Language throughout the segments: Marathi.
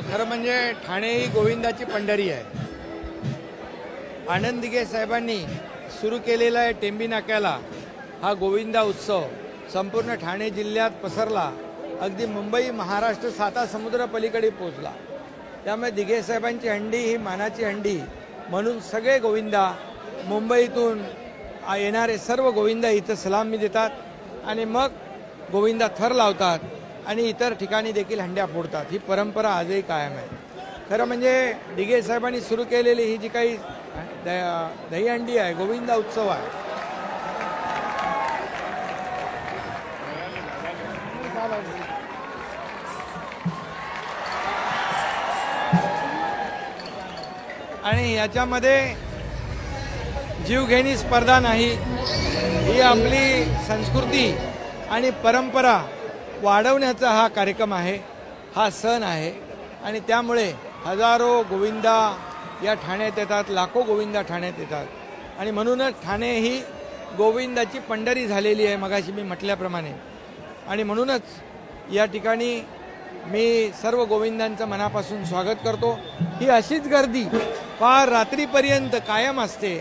खरं म्हणजे ठाणे ही गोविंदाची पंढरी आहे. आनंद दिघे साहेबांनी सुरू केलेला आहे टेंबी नाक्याला हा गोविंदा उत्सव संपूर्ण ठाणे जिल्ह्यात पसरला. अगदी मुंबई महाराष्ट्र साता समुद्र पलीकडे पोहोचला. त्यामुळे दिघे साहेबांची हंडी ही मानाची हंडी म्हणून सगळे गोविंदा मुंबईतून येणारे सर्व गोविंदा इथं सलामी देतात आणि मग गोविंदा थर लावतात आणि इतर ठिकाणी देखील हंड्या फोडतात. ही परंपरा आजही कायम आहे. खरं म्हणजे दिघे साहेबांनी सुरू केलेली ही जी काही दहीहंडी आहे गोविंदा उत्सव आहे. आणि याच्यामध्ये जीवघेणी स्पर्धा नाही. ही आपली संस्कृती आणि परंपरा वाढवण्याचा हा कार्यक्रम आहे, हा सण आहे. आणि त्यामुळे हजारो गोविंदा या ठाण्यात येतात, लाखो गोविंदा ठाण्यात येतात. आणि म्हणूनच ठाणे ही गोविंदाची पंढरी झालेली आहे मगाशी मी म्हटल्याप्रमाणे. आणि म्हणूनच या ठिकाणी मी सर्व गोविंदांचं मनापासून स्वागत करतो. ही अशीच गर्दी फार रात्रीपर्यंत कायम असते.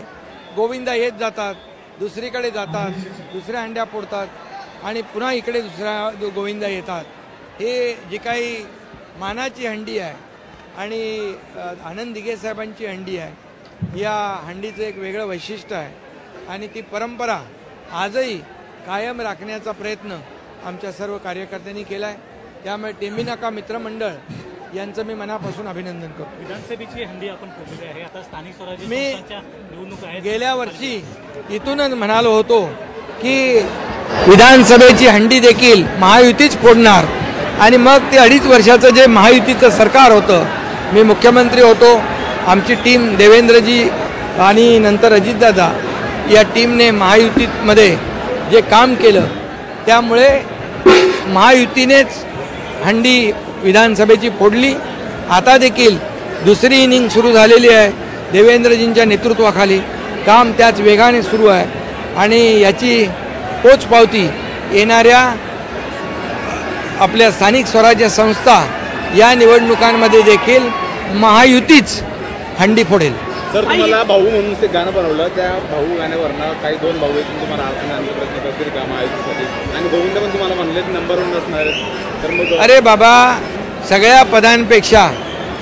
गोविंदा येत जातात, दुसरीकडे जातात, दुसऱ्या हंड्या फोडतात आणि पुन्हा इकडे दुसऱ्या गोविंदा येतात. हे जी काही मानाची हंडी आहे आणि आनंद दिघे साहेबांची हंडी आहे, या हंडीचं एक वेगळं वैशिष्ट्य आहे. आणि ती परंपरा आजही कायम राखण्याचा प्रयत्न आमच्या सर्व कार्यकर्त्यांनी केला आहे. त्यामुळे टेंबी नाका मित्रमंडळ यांचं मी मनापासून अभिनंदन करतो. विधानसभेची हंडी आपण फोडलेली आहे. आता स्थानिक स्वराज्य मी निवडणूक आहे. गेल्या वर्षी इथूनच म्हणालो होतो की विधानसभेची हंडी देखील महायुतीच फोडणार. आणि मग ते 2.5 वर्षाचं जे महायुतीचं सरकार होतं, मी मुख्यमंत्री होतो, आमची टीम देवेंद्रजी आणि नंतर अजितदादा या टीमने महायुतीमध्ये जे काम केलं त्यामुळे महायुतीनेच हंडी विधानसभेची फोडली. आता देखील दुसरी इनिंग सुरू झालेली आहे. देवेंद्रजींच्या नेतृत्वाखाली काम त्याच वेगाने सुरू आहे आणि याची पोचपावती येणाऱ्या आपल्या स्थानिक स्वराज्य संस्था या निवडणुकांमध्ये देखील महायुतीच हंडी फोडेल. सर, तुम्हाला भाऊ म्हणून ते गाणं बनवलं, त्या भाऊ गाण्यावरनं काही 2 भाऊ आहेत तुम्हाला आणण्याचा प्रयत्न करतील का महायुतीसाठी? आणि गोविंद पण तुम्हाला म्हणले नंबर 1 असणार आहेत. तर मग अरे बाबा, सगळ्या पदांपेक्षा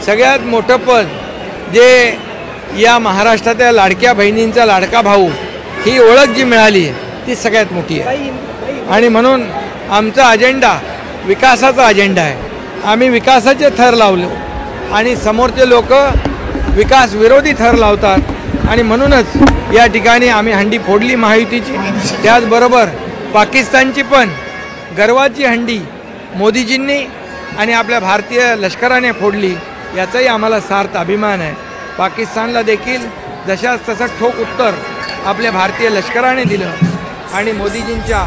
सगळ्यात मोठं पद जे या महाराष्ट्रातल्या लाडक्या बहिणींचा लाडका भाऊ ही ओळख जी मिळाली ती सगळ्यात मोठी आहे. आणि म्हणून आमचा अजेंडा विकासाचा अजेंडा आहे. आम्ही विकासाचे थर लावलो आणि समोरचे लोक विकास विरोधी थर लावतात. आणि म्हणूनच या ठिकाणी आम्ही हंडी फोडली महायुतीची. त्याचबरोबर पाकिस्तानची पण गर्वाची हंडी मोदीजींनी आणि आपल्या भारतीय लष्कराने फोडली. याचाही आम्हाला सार्थ अभिमान आहे. पाकिस्तानला देखील जशाच तसं ठोक उत्तर आपल्या भारतीय लष्कराने दिलं आणि मोदीजींच्या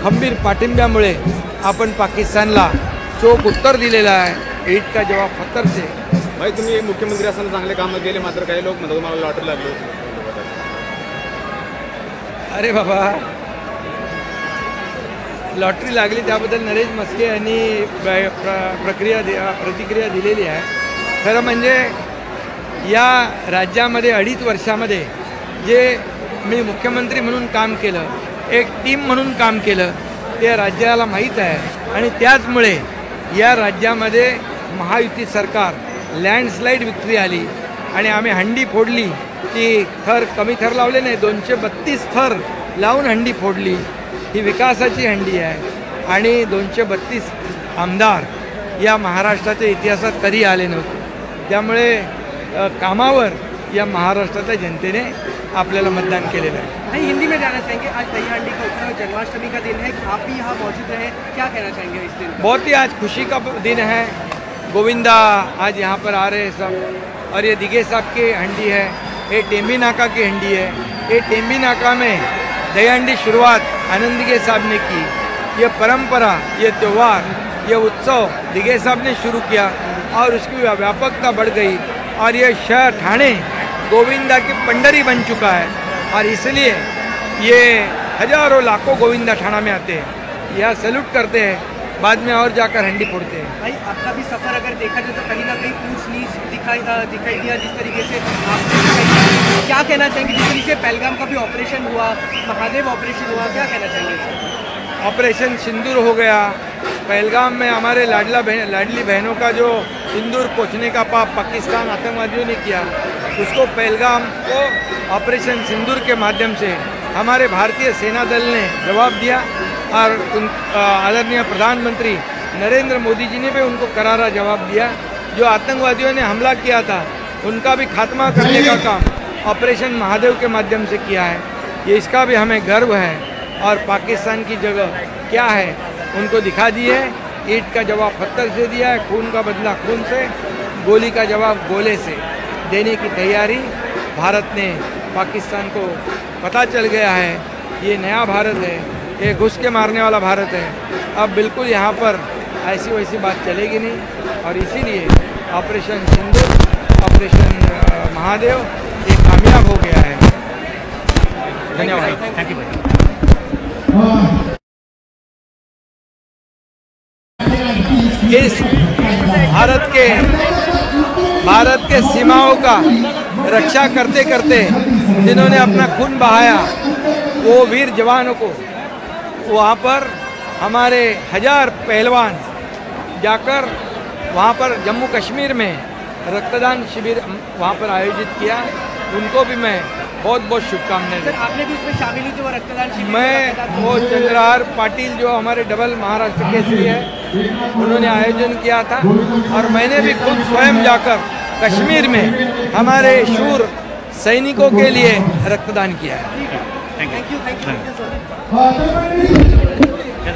खंबीर पाठिंब्यामुळे आपण पाकिस्तानला चोख उत्तर दिलेलं आहे. ईद का जवाब पत्थर से. भाई, तुम्ही मुख्यमंत्री असताना चांगले कामं केले, मात्र काही लोक म्हणतात तुम्हाला लॉटरी लागली. अरे बाबा, लॉटरी लागली त्याबद्दल नरेश म्हस्के यांनी प्रतिक्रिया दिलेली आहे. खरं म्हणजे या राज्यामध्ये 2.5 वर्षामध्ये जे मी मुख्यमंत्री म्हणून काम केलं, एक टीम म्हणून काम केलं, ते राज्याला माहीत आहे. आणि त्याचमुळे या राज्यामध्ये महायुती सरकार लँडस्लाईड विक्ट्री आली आणि आम्ही हंडी फोडली. ती थर कमी थर लावले नाही, 232 थर लावून हंडी फोडली. ही विकासाची हंडी आहे. आणि 232 आमदार या महाराष्ट्राच्या इतिहासात कधी आले नव्हते. त्यामुळे कामावर या महाराष्ट्राच्या जनतेने आपल्याला मतदान केलेलं आहे. हिंदी में जाना चाहेंगे, आज दहीहंडी का उत्सव, जन्माष्टमी का दिन है, आप भी यहाँ मौजूद रहे, क्या कहना चाहेंगे इस दिन? बहुत ही आज खुशी का दिन है. गोविंदा आज यहाँ पर आ रहे हैं सब. और ये दिघे साहब की हंडी है, ये टेंबी नाका की हंडी है. ये टेंबी नाका में दहीहंडी शुरुआत आनंद दिघे साहब ने की. ये परंपरा, ये त्यौहार, ये उत्सव दिघे साहब ने शुरू किया और उसकी व्यापकता बढ़ गई और ये शहर ठाणे गोविंदा की पंडरी बन चुका है. और इसलिए ये हजारों लाखों गोविंदा ठाणा में आते हैं. यह सैल्यूट करते हैं बाद में और जाकर हंडी फोड़ते हैं। भाई आपका भी सफर अगर देखा जाए तो कहीं ना कहीं ऊंच नीच दिखाई दिया जिस तरीके से आपने दिखाई दिया। क्या कहना चाहेंगे जिस तरीके से पहलगाम का भी ऑपरेशन हुआ, महादेव ऑपरेशन हुआ, क्या कहना चाहेंगे? ऑपरेशन सिंदूर हो गया, पहलगाम में हमारे लाडली बहनों का जो सिंदूर पोंछने का पाप पाकिस्तान आतंकवादियों ने किया, उसको पहलगाम को ऑपरेशन सिंदूर के माध्यम से हमारे भारतीय सेना दल ने जवाब दिया और आदरणीय प्रधानमंत्री नरेंद्र मोदी जी ने भी उनको करारा जवाब दिया। जो आतंकवादियों ने हमला किया था उनका भी खात्मा करने का काम ऑपरेशन महादेव के माध्यम से किया है। ये इसका भी हमें गर्व है और पाकिस्तान की जगह क्या है उनको दिखा दी है। ईंट का जवाब पत्थर से दिया है, खून का बदला खून से, गोली का जवाब गोले से देने की तैयारी भारत ने पाकिस्तान को पता चल गया है। ये नया भारत है, ये घुस के मारने वाला भारत है। अब बिल्कुल यहाँ पर ऐसी वैसी बात चलेगी नहीं और इसीलिए ऑपरेशन सिंदूर, ऑपरेशन महादेव ये कामयाब हो गया है। धन्यवाद। थैंक यू भाई। इस भारत के सीमाओं का रक्षा करते करते जिन्होंने अपना खून बहाया, वो वीर जवानों को वहाँ पर हमारे 1000 पहलवान जाकर वहाँ पर जम्मू कश्मीर में रक्तदान शिविर वहाँ पर आयोजित किया। उनको भी मैं बहुत बहुत शुभकामनाएं। सर आपने भी इसमें शामिल हुई थी वो रक्तदान शिविर? मैं वो चंद्रहार पाटिल जो हमारे डबल महाराष्ट्र केसरी है, उन्होंने आयोजन किया था और मैंने भी खुद स्वयं जाकर कश्मीर में हमारे शूर सैनिकों के लिए रक्तदान किया है। Thank you sir. क्या